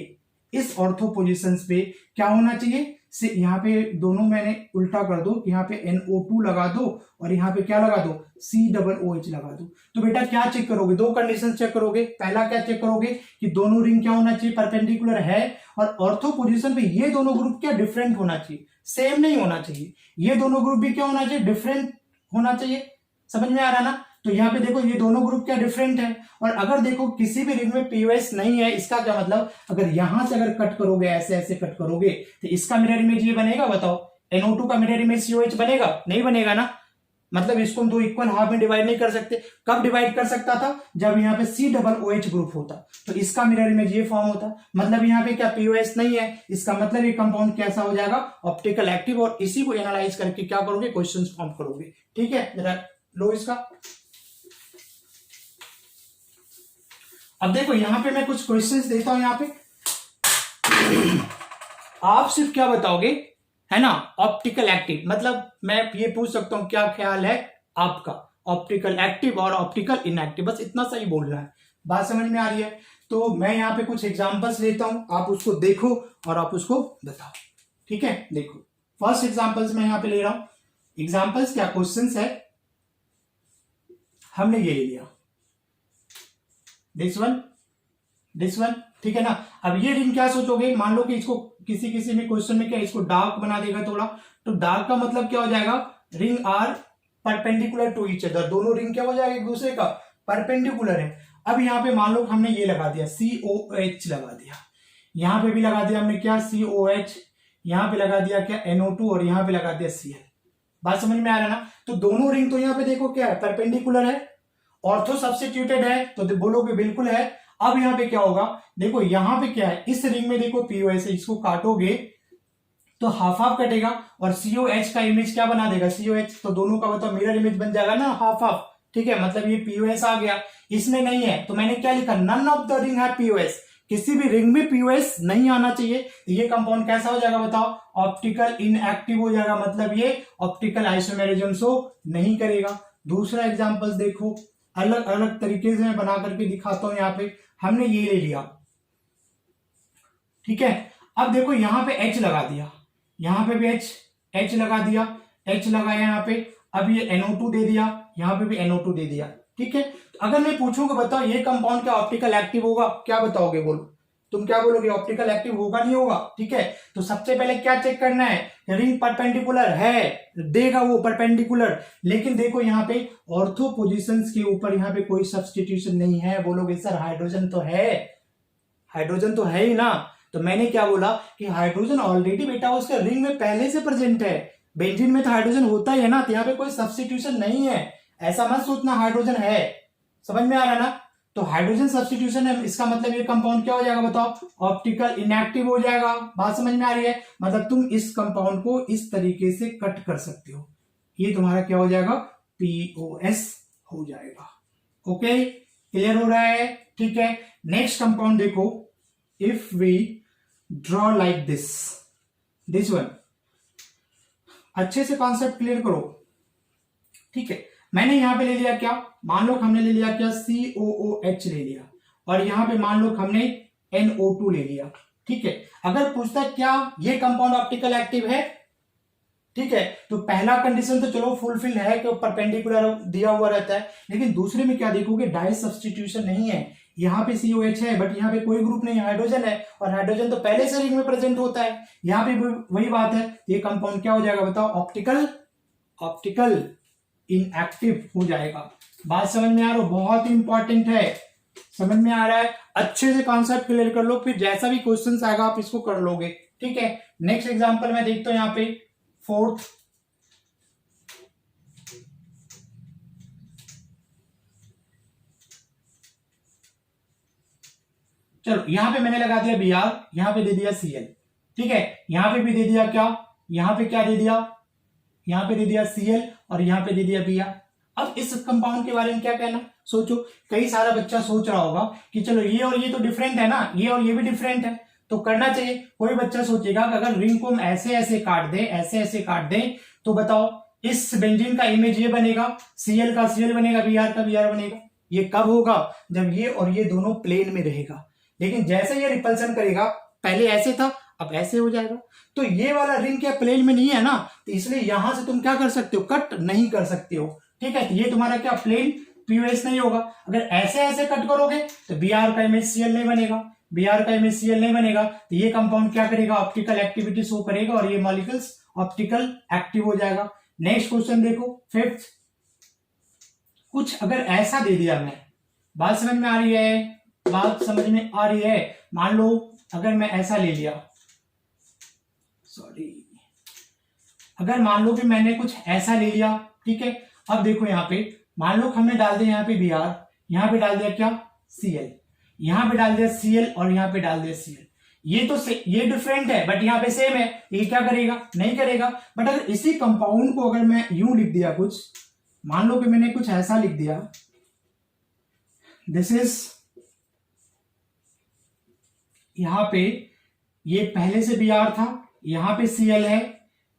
S1: इस ऑर्थो पोजीशंस पे क्या होना चाहिए, से यहाँ पे दोनों मैंने उल्टा कर दो, यहाँ पे NO2 लगा दो और यहाँ पे क्या लगा दो, COOH लगा दो। तो बेटा क्या चेक करोगे, दो कंडीशन चेक करोगे। पहला क्या चेक करोगे कि दोनों रिंग क्या होना चाहिए, परपेंडिकुलर है, और ऑर्थो पोजीशन पे ये दोनों ग्रुप क्या डिफरेंट होना चाहिए, सेम नहीं होना चाहिए। ये दोनों ग्रुप भी क्या होना चाहिए, डिफरेंट होना चाहिए। समझ में आ रहा ना। तो यहाँ पे देखो ये दोनों ग्रुप क्या डिफरेंट है। और अगर देखो किसी भी रिंग में पीओएस नहीं है, इसका क्या मतलब, अगर यहां से अगर कट करोगे, ऐसे ऐसे कट करोगे, तो इसका मिरर इमेज ये बनेगा, बताओ। NO2 का मिरर इमेज COH बनेगा, नहीं बनेगा ना। मतलब इसको हम दो इक्वल हाफ में डिवाइड नहीं कर सकते। कब डिवाइड कर सकता था, जब यहाँ पे COOH ग्रुप होता, तो इसका मिरर इमेज ये फॉर्म होता। मतलब यहाँ पे क्या पीओएस नहीं है, इसका मतलब ये कंपाउंड कैसा हो जाएगा, ऑप्टिकल एक्टिव। और इसी को एनालाइज करके क्या करोगे, क्वेश्चन फॉर्म करोगे। ठीक है, जरा लो इसका। अब देखो यहां पे मैं कुछ क्वेश्चंस देता हूं। यहां पे आप सिर्फ क्या बताओगे, है ना, ऑप्टिकल एक्टिव। मतलब मैं ये पूछ सकता हूं क्या ख्याल है आपका, ऑप्टिकल एक्टिव और ऑप्टिकल इनएक्टिव, बस इतना सा ही बोलना है। बात समझ में आ रही है। तो मैं यहां पे कुछ एग्जांपल्स लेता हूं, आप उसको देखो और आप उसको बताओ। ठीक है, देखो फर्स्ट एग्जांपल्स मैं यहां पे ले रहा हूं। एग्जांपल्स क्या, क्वेश्चंस है, हमने ये ले लिया, दिस वन, ठीक है ना। अब ये रिंग क्या सोचोगे, मान लो कि इसको किसी किसी में क्वेश्चन में क्या इसको डार्क बना देगा थोड़ा, तो डार्क का मतलब क्या हो जाएगा, ring are perpendicular to each other, दोनों रिंग क्या हो जाएगा, एक दूसरे का परपेंडिकुलर है। अब यहाँ पे मान लो हमने ये लगा दिया, COH लगा दिया, यहां पे भी लगा दिया हमने क्या, COH, यहां पे लगा दिया क्या, NO2, और यहां पे लगा दिया Cl। बात समझ में आ रहा है ना। तो दोनों रिंग तो यहाँ पे देखो क्या है, परपेंडिकुलर है, ऑर्थो सब्स्टिट्यूटेड है, तो बोलोगे बिल्कुल है। अब यहाँ पे क्या होगा, देखो यहाँ पे क्या है, इस रिंग में देखो पीओएस है, इसको काटोगे तो हाफ हाफ कटेगा, और COH का इमेज क्या बना देगा, COH, तो दोनों का मतलब मिरर इमेज बन जाएगा ना, हाफ हाफ। ठीक है, मतलब ये पीओएस आ गया, इसमें नहीं है, तो मैंने क्या लिखा, नन ऑफ द रिंग है पीओएस, किसी भी रिंग में पीओएस नहीं आना चाहिए। तो ये कंपाउंड कैसा हो जाएगा बताओ, ऑप्टिकल इनएक्टिव हो जाएगा, मतलब ये ऑप्टिकल आइसोमेरिज्म शो नहीं करेगा। दूसरा एग्जांपल्स देखो, अलग अलग तरीके से मैं बना करके दिखाता हूं। यहाँ पे हमने ये ले लिया, ठीक है। अब देखो यहाँ पे H लगा दिया, यहाँ पे भी H लगा दिया, H लगाया यहाँ पे। अब ये NO2 दे दिया, यहाँ पे भी NO2 दे दिया, ठीक है। तो अगर मैं पूछूंगा बताओ ये कंपाउंड क्या ऑप्टिकल एक्टिव होगा, क्या बताओगे, बोलो तुम क्या बोलोगे, ऑप्टिकल एक्टिव होगा नहीं होगा। ठीक है, तो सबसे पहले क्या चेक करना है, रिंग परपेंडिकुलर है, देगा वो परपेंडिकुलर, लेकिन देखो यहाँ पे ऑर्थो पोजीशंस के ऊपर यहाँ पे कोई सब्स्टिट्यूशन नहीं है। बोलोगे सर हाइड्रोजन तो है, हाइड्रोजन तो है ही ना। तो मैंने क्या बोला कि हाइड्रोजन ऑलरेडी बेटा उसके रिंग में पहले से प्रेजेंट है, बेंजीन में तो हाइड्रोजन होता ही है ना, तो यहाँ पे कोई सब्स्टिट्यूशन नहीं है। ऐसा मत सोचना हाइड्रोजन है, समझ में आ रहा ना। तो हाइड्रोजन सब्स्टिट्यूशन है, इसका मतलब ये कंपाउंड क्या हो जाएगा बताओ, ऑप्टिकल इनएक्टिव हो जाएगा। बात समझ में आ रही है, मतलब तुम इस कंपाउंड को इस तरीके से कट कर सकते हो, ये तुम्हारा क्या हो जाएगा, पीओएस हो जाएगा। ओके, क्लियर हो रहा है, ठीक है। नेक्स्ट कंपाउंड देखो, if we draw like this one, अच्छे से कॉन्सेप्ट क्लियर करो, ठीक है। मैंने यहां पे ले लिया क्या, मान लो हमने ले लिया क्या, COOH ले लिया, और यहां पे मान लो हमने NO2 ले लिया, ठीक है। अगर पूछता क्या ये कंपाउंड ऑप्टिकल एक्टिव है, ठीक है, तो पहला कंडीशन तो चलो फुलफिल है कि परपेंडिकुलर दिया हुआ रहता है, लेकिन दूसरे में क्या देखोगे, डाई सब्स्टिट्यूशन नहीं है। यहाँ पे COH है बट यहाँ पे कोई ग्रुप नहीं, हाइड्रोजन है, और हाइड्रोजन तो पहले से रिंग में प्रेजेंट होता है। यहाँ पे वही बात है, ये कंपाउंड क्या हो जाएगा बताओ, ऑप्टिकल इनएक्टिव हो जाएगा। बात समझ में आ रहा है, बहुत इंपॉर्टेंट है, समझ में आ रहा है, अच्छे से कॉन्सेप्ट क्लियर कर लो, फिर जैसा भी क्वेश्चन आएगा आप इसको कर लोगे, ठीक है। नेक्स्ट एग्जांपल मैं देखता हूं यहाँ पे, फोर्थ, चलो यहां पे मैंने लगा दिया Br, यहां पे दे दिया Cl, ठीक है। यहां पे भी दे दिया क्या, यहां पे क्या दे दिया, यहां पे दे दिया Cl, और यहां पे दे दिया Br। अब इस कंपाउंड के बारे में क्या कहना, सोचो। कई सारा बच्चा सोच रहा होगा कि चलो ये और ये तो डिफरेंट है ना, ये और ये भी डिफरेंट है, तो करना चाहिए। कोई बच्चा सोचेगा कि अगर रिंग को हम ऐसे ऐसे काट दे, ऐसे ऐसे काट दे, तो बताओ इस बेंजीन का इमेज ये बनेगा, Cl का Cl बनेगा, Br का Br बनेगा। ये कब होगा, जब ये और ये दोनों प्लेन में रहेगा। लेकिन जैसे ये रिपल्सन करेगा, पहले ऐसे था अब ऐसे हो जाएगा, तो ये वाला रिंग क्या प्लेन में नहीं है ना, तो इसलिए यहां से तुम क्या कर सकते हो, कट नहीं कर सकते हो। ठीक है, तो ये तुम्हारा क्या प्लेन पीओएस नहीं होगा। अगर ऐसे ऐसे कट करोगे तो Br का इमेज Cl नहीं बनेगा, Br का इमेज Cl नहीं बनेगा, तो ये कंपाउंड क्या करेगा, ऑप्टिकल एक्टिविटी शो करेगा और ये मॉलिक्यूल्स ऑप्टिकल एक्टिव हो जाएगा। नेक्स्ट क्वेश्चन देखो, फिफ्थ। कुछ अगर ऐसा दे दिया मैं, बात समझ में आ रही है, बात समझ में आ रही है। मान लो अगर मैं ऐसा ले लिया, सॉरी, अगर मान लो कि मैंने कुछ ऐसा ले लिया, ठीक है। अब देखो यहाँ पे मान लो हमने डाल दिया यहाँ पे Br, यहाँ पे डाल दिया क्या Cl, यहाँ पे डाल दिया Cl और यहाँ पे डाल दिया Cl। ये तो ये डिफरेंट है बट यहाँ पे सेम है, ये क्या करेगा, नहीं करेगा। बट अगर इसी कंपाउंड को अगर मैं यूं लिख दिया कुछ, मान लो कि मैंने कुछ ऐसा लिख दिया, दिस इज, यहां पे ये पहले से Br था, यहां पे Cl है,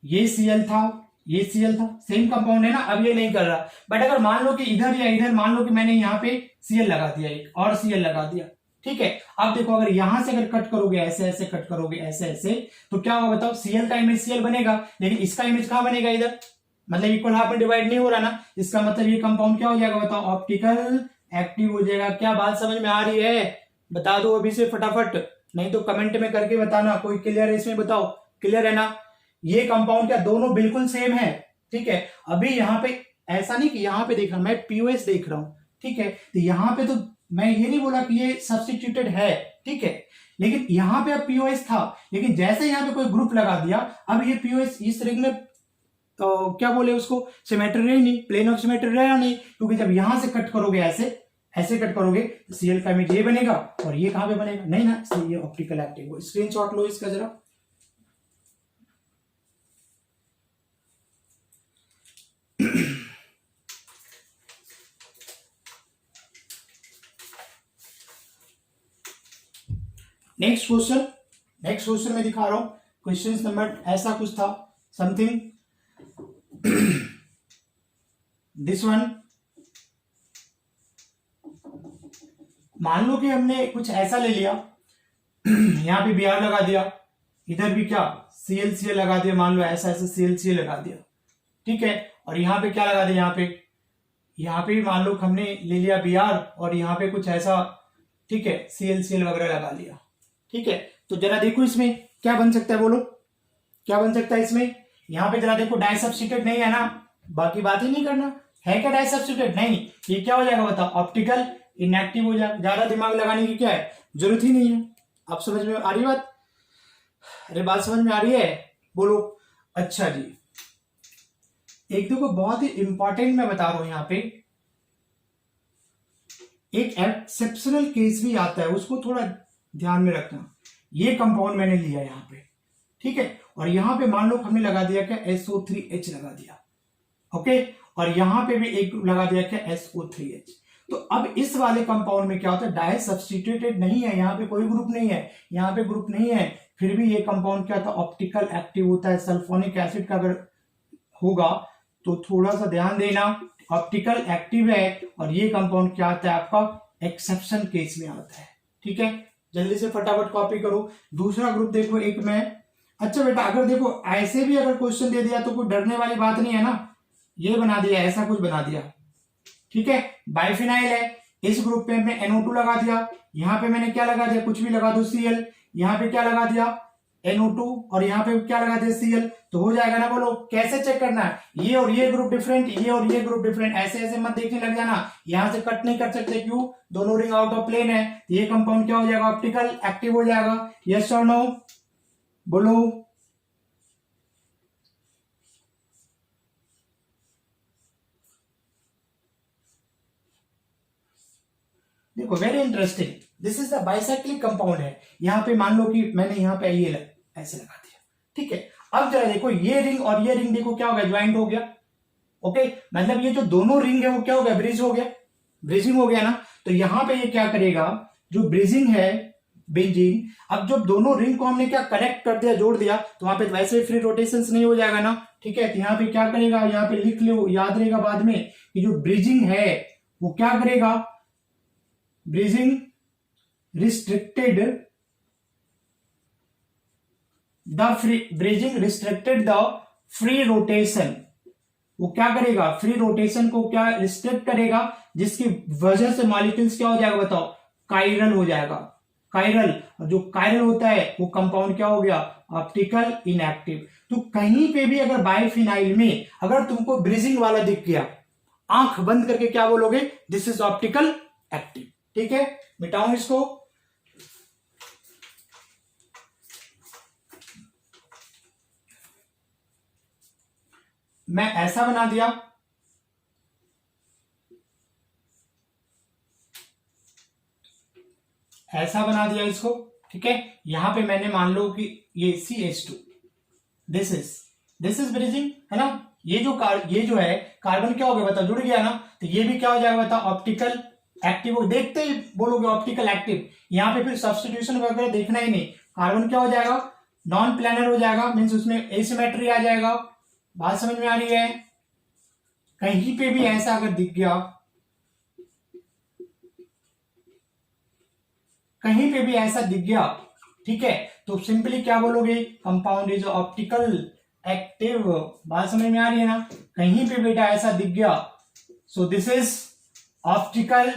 S1: ये Cl था, ये Cl था, सेम कंपाउंड है ना। अब ये नहीं कर रहा, बट अगर मान लो कि इधर या इधर, मान लो कि मैंने यहाँ पे Cl लगा दिया एक और Cl लगा दिया, ठीक है। अब देखो अगर यहां से अगर कट करोगे, ऐसे ऐसे कट करोगे, ऐसे ऐसे, तो क्या होगा बताओ, Cl का इमेज Cl बनेगा, लेकिन इसका इमेज कहां बनेगा, इधर, मतलब इक्वल हाफ में डिवाइड नहीं हो रहा ना। इसका मतलब ये कंपाउंड क्या हो जाएगा बताओ, ऑप्टिकल एक्टिव हो जाएगा। क्या बात समझ में आ रही है, बता दो अभी से फटाफट, नहीं तो कमेंट में करके बताना। कोई क्लियर है इसमें, बताओ क्लियर है ना। ये कंपाउंड क्या दोनों बिल्कुल सेम है, ठीक है। अभी यहाँ पे ऐसा नहीं कि यहाँ पे देख रहा हूं मैं, पीओएस देख रहा हूं, ठीक है। तो यहाँ पे तो मैं ये नहीं बोला कि ये सब्स्टिट्यूटेड है, ठीक है, लेकिन यहाँ पे अब पीओएस था, लेकिन जैसे यहाँ पे कोई ग्रुप लगा दिया, अब ये पीओएस इस रिंग में तो क्या बोले उसको, सिमेट्री रही नहीं, प्लेन ऑफ सिमेट्री रहा नहीं, क्योंकि जब यहां से कट करोगे, ऐसे ऐसे कट करोगे, तो Cl का इमेज ये बनेगा और ये कहां पे बनेगा, नहीं ना, इसलिए ये ऑप्टिकल एक्टिव हो। स्क्रीनशॉट लो इसका जरा। नेक्स्ट क्वेश्चन में दिखा रहा हूं, क्वेश्चन नंबर ऐसा कुछ था, समथिंग दिस वन। मान लो कि हमने कुछ ऐसा ले लिया, यहां पे Br लगा दिया, इधर भी क्या Cl लगा दिया, मान लो ऐसा ऐसा Cl लगा दिया, ठीक है। और यहाँ पे क्या लगा दिया, यहाँ पे मान लो हमने ले लिया Br और यहाँ पे कुछ ऐसा, ठीक है, Cl वगैरह लगा लिया, ठीक है। तो जरा देखो इसमें क्या बन सकता है, बोलो क्या बन सकता है इसमें। यहाँ पे जरा देखो, डाई सब्स्टिट्यूट नहीं है ना, बाकी बात ही नहीं करना है, क्या डाई सब्स्टिट्यूट नहीं, ये क्या हो जाएगा बताओ, ऑप्टिकल इनएक्टिव हो जाएगा। ज्यादा दिमाग लगाने की क्या है, जरूरत ही नहीं है। आप समझ में आ रही बात, अरे बात समझ में आ रही है, बोलो। अच्छा जी, एक देखो बहुत ही इंपॉर्टेंट मैं बता रहा हूं, यहाँ पे एक एक्सेप्शनल केस भी आता है, उसको थोड़ा ध्यान में रखना। ये कंपाउंड मैंने लिया यहाँ पे, ठीक है, और यहाँ पे मान लो हमने लगा दिया क्या SO3H लगा दिया, ओके, और यहाँ पे भी एक लगा दिया क्या SO3H। तो अब इस वाले कंपाउंड में क्या होता है, डाई सब्स्टिट्यूटेड नहीं है, यहाँ पे कोई ग्रुप नहीं है, यहाँ पे ग्रुप नहीं है, फिर भी ये कंपाउंड क्या होता है, ऑप्टिकल एक्टिव होता है। सल्फोनिक एसिड का अगर होगा तो थोड़ा सा ध्यान देना, ऑप्टिकल एक्टिव है, और ये कंपाउंड क्या आता है आपका, एक्सेप्शन केस में आता है, ठीक है। जल्दी से फटाफट कॉपी करो। दूसरा ग्रुप देखो एक में, अच्छा बेटा अगर देखो ऐसे भी अगर क्वेश्चन दे दिया तो कोई डरने वाली बात नहीं है ना, ये बना दिया, ऐसा कुछ बना दिया, ठीक है। बाइफिनाइल है, इस ग्रुप पे हमने NO2 लगा दिया, यहाँ पे मैंने क्या लगा दिया, कुछ भी लगा दो Cl, यहाँ पे क्या लगा दिया NO2 और यहाँ पे क्या लगा दिया Cl, तो हो जाएगा ना। बोलो कैसे चेक करना है, ये और ये ग्रुप डिफरेंट, ये और ये ग्रुप डिफरेंट, ऐसे ऐसे मत देखने लग जाना, यहां से कट नहीं कर सकते, क्यों, दोनों रिंग आउट ऑफ प्लेन है। ये कंपाउंड क्या हो जाएगा, ऑप्टिकल एक्टिव हो जाएगा, यस और नो, बोलो। देखो very interesting, this is the bicyclic compound है। यहाँ पे मान लो कि मैंने यहाँ पे ये ऐसे लगा दिया, ठीक है। अब जरा देखो ये रिंग और ये रिंग देखो क्या हो गया, ज्वाइंट हो गया, ओके, मतलब ये जो दोनों रिंग है वो क्या हो गया, ब्रिज हो गया, ब्रिजिंग हो गया ना। तो यहां पे ये क्या करेगा, जो ब्रिजिंग है बेंजीन, अब जब दोनों रिंग को हमने क्या कनेक्ट कर दिया, जोड़ दिया, तो वहां पे वैसे भी फ्री रोटेशंस नहीं हो जाएगा ना, ठीक है। तो यहाँ पे क्या करेगा, यहाँ पे लिख लो, याद रहेगा बाद में कि जो ब्रिजिंग है वो क्या करेगा, bridging restricted the free, bridging restricted the free rotation, वो क्या करेगा, फ्री रोटेशन को क्या रिस्ट्रिक्ट करेगा, जिसकी वजह से मॉलिक्यूल्स क्या हो जाएगा बताओ, कायरल हो जाएगा, कायरल। और जो कायरल होता है वो कंपाउंड क्या हो गया, ऑप्टिकल इनएक्टिव। तो कहीं पे भी अगर बाइफिनाइल में अगर तुमको ब्रिजिंग वाला दिख गया, आंख बंद करके क्या बोलोगे, दिस इज ऑप्टिकल एक्टिव, ठीक है। मिटाऊं इसको, मैं ऐसा बना दिया, ऐसा बना दिया इसको, ठीक है। यहां पे मैंने मान लो कि ये CH2, दिस इज ब्रिजिंग, है ना। ये जो है कार्बन क्या हो गया बताओ, जुड़ गया ना। तो ये भी क्या हो जाएगा बताओ, ऑप्टिकल एक्टिव। देखते ही बोलोगे ऑप्टिकल एक्टिव, यहां पे फिर सब्स्टिट्यूशन वगैरह देखना ही नहीं, कार्बन क्या हो जाएगा, नॉन प्लेनर हो जाएगा, मीन्स उसमें एसिमेट्री आ जाएगा। बात समझ में आ रही है। कहीं पे भी ऐसा अगर दिख गया, कहीं पे भी ऐसा दिख गया, ठीक है, तो सिंपली क्या बोलोगे, कंपाउंड इज ऑप्टिकल एक्टिव। बात समझ में आ रही है ना। कहीं पे बेटा ऐसा दिख गया, so this is optical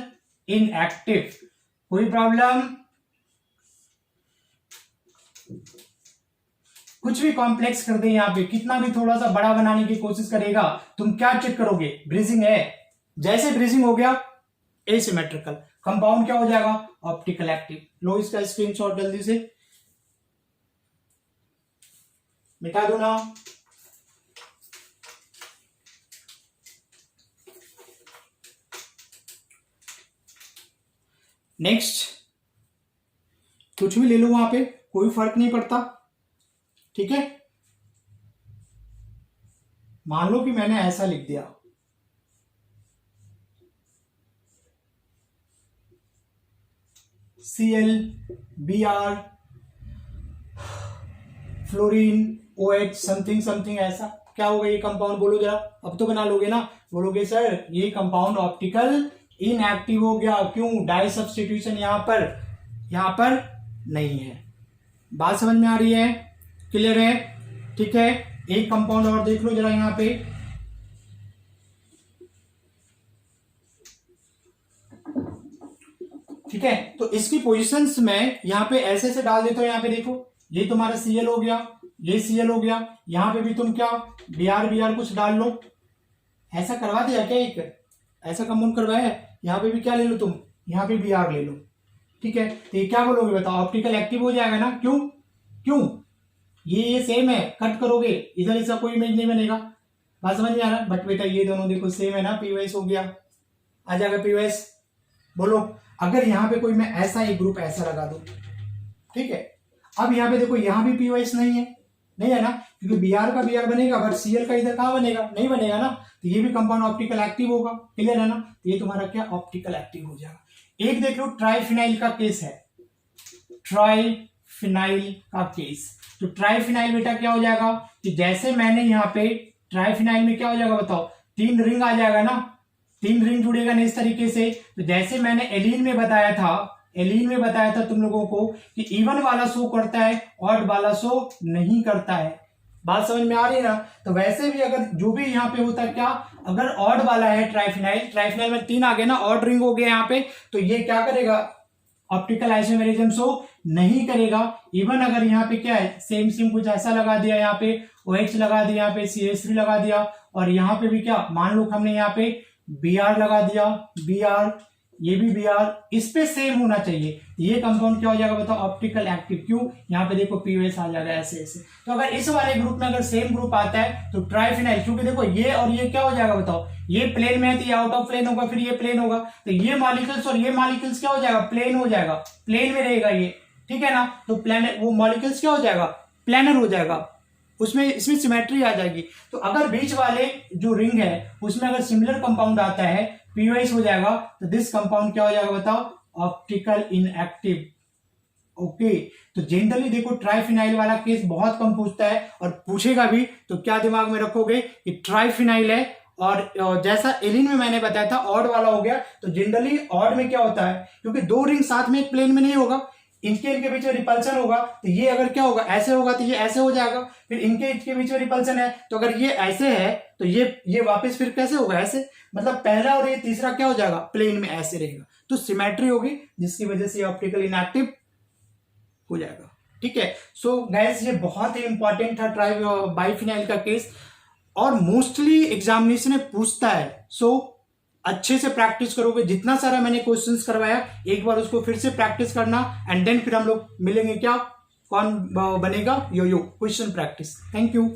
S1: inactive. कोई प्रॉब्लम, कुछ भी कॉम्प्लेक्स कर दे, यहां पे कितना भी थोड़ा सा बड़ा बनाने की कोशिश करेगा, तुम क्या चेक करोगे, ब्रिजिंग है। जैसे ब्रिजिंग हो गया, एसिमेट्रिकल, कंपाउंड क्या हो जाएगा, ऑप्टिकल एक्टिव। लो इसका स्क्रीनशॉट जल्दी से, मिटा दो ना। नेक्स्ट, कुछ भी ले लो वहां पे, कोई फर्क नहीं पड़ता, ठीक है। मान लो कि मैंने ऐसा लिख दिया, Cl Br fluorine OH something something, ऐसा क्या होगा ये कंपाउंड, बोलो जरा। अब तो बना लोगे ना, बोलोगे सर ये कंपाउंड ऑप्टिकल इनएक्टिव हो गया, क्यों, डाई सब्स्टिट्यूशन यहां पर नहीं है। बात समझ में आ रही है, क्लियर है, ठीक है। एक कंपाउंड और देख लो जरा यहां पे, ठीक है। तो इसकी पोजीशंस में यहां पे ऐसे ऐसे डाल देता हूं। यहां पे देखो, ये तुम्हारा Cl हो गया, ये Cl हो गया, यहां पे भी तुम क्या Br कुछ डाल लो। ऐसा करवा दिया क्या, एक ऐसा कंपाउंड करवाया है। यहां पे भी क्या ले लो तुम, यहां पे Br ले लो, ठीक है। तो ये क्या बोलोगे बताओ, ऑप्टिकल एक्टिव हो जाएगा ना। क्यों, ये सेम है, कट करोगे इधर इसका कोई इमेज नहीं बनेगा। बात समझ में आ रहा है। बट बेटा ये दोनों देखो सेम है ना, POS हो गया, आ जाएगा POS। बोलो, अगर यहां पे कोई मैं ऐसा एक ग्रुप ऐसा लगा दूं, ठीक है। अब यहां पे देखो, यहां भी POS नहीं है ना, क्योंकि Br का Br बनेगा, बट Cl का इधर कहां बनेगा, नहीं बनेगा ना। तो ये भी कंपाउंड ऑप्टिकल एक्टिव होगा, क्लियर है ना। तो ये तुम्हारा क्या ऑप्टिकल एक्टिव हो जाएगा। एक देख लो, ट्राइफिनाइल का केस है, ट्राइफिनाइल का केस। तो ट्राइफिनाइल बेटा क्या हो जाएगा कि जैसे मैंने यहाँ पे ट्राइफिनाइल में क्या हो जाएगा बताओ, 3 रिंग आ जाएगा ना, 3 रिंग जुड़ेगा ना इस तरीके से। तो जैसे मैंने एलीन में बताया था तुम लोगों को कि इवन वाला शो करता है, ऑड वाला शो नहीं करता है। बात समझ में आ रही है ना। तो वैसे भी अगर जो भी यहाँ पे होता है क्या, अगर ऑड वाला है ट्राइफिनाइल में 3 आ गए ना, ऑड रिंग हो गया यहाँ पे, तो ये क्या करेगा, ऑप्टिकल आइसोमेरिज्म शो नहीं करेगा। इवन अगर यहाँ पे क्या है, सेम कुछ ऐसा लगा दिया, यहाँ पे OH लगा दिया, यहाँ पे CH3 लगा दिया, और यहाँ पे भी क्या, मान लो हमने यहाँ पे Br लगा दिया, Br, ये भी Br, इस पे सेम होना चाहिए। ये कंपाउंड क्या हो जाएगा बताओ, ऑप्टिकल एक्टिव। क्यों, यहाँ पे देखो POS आ जाएगा ऐसे। तो अगर इस वाले ग्रुप में अगर सेम ग्रुप आता है तो ट्राइफिनाइल, क्योंकि देखो ये और ये क्या हो जाएगा बताओ, ये प्लेन में है तो ये आउट ऑफ प्लेन होगा, फिर ये प्लेन होगा, तो ये मॉलिक्यूल्स और ये मॉलिक्यूल्स क्या हो जाएगा, प्लेन हो जाएगा, प्लेन में रहेगा ये, ठीक है ना। तो प्लेन, वो मॉलिक्यूल्स क्या हो जाएगा, प्लेनर हो जाएगा, उसमें इसमें सिमेट्री आ जाएगी। तो अगर बीच वाले जो रिंग है उसमें अगर सिमिलर कंपाउंड आता है पीवाइस हो जाएगा, तो दिस कंपाउंड क्या हो जाएगा बताओ, ऑप्टिकल इनएक्टिव। ओके, तो जनरली देखो ट्राइफिनाइल वाला केस बहुत कम पूछता है, और पूछेगा भी तो क्या दिमाग में रखोगे कि ट्राइफिनाइल है, और जैसा एलिन में मैंने बताया था ऑड वाला हो गया। तो जनरली ऑड में क्या होता है, क्योंकि दो रिंग साथ में एक प्लेन में नहीं होगा, इनके बीच में रिपल्सन होगा, तो ये अगर क्या होगा ऐसे होगा तो ये ऐसे हो जाएगा, फिर इनके बीच में रिपल्सन है, तो अगर ये ऐसे है तो ये वापस फिर कैसे होगा, ऐसे, मतलब पहला और ये तीसरा क्या हो जाएगा, प्लेन में ऐसे रहेगा, तो सिमेट्री होगी जिसकी वजह से ऑप्टिकल इनएक्टिव हो जाएगा। ठीक है, सो गाइस ये बहुत ही इंपॉर्टेंट था बाइफिनाइल का केस, और मोस्टली एग्जामिनेशन में पूछता है। सो अच्छे से प्रैक्टिस करोगे, जितना सारा मैंने क्वेश्चंस करवाया एक बार उसको फिर से प्रैक्टिस करना, एंड देन फिर हम लोग मिलेंगे क्या, कौन बनेगा यो क्वेश्चन प्रैक्टिस। Thank you.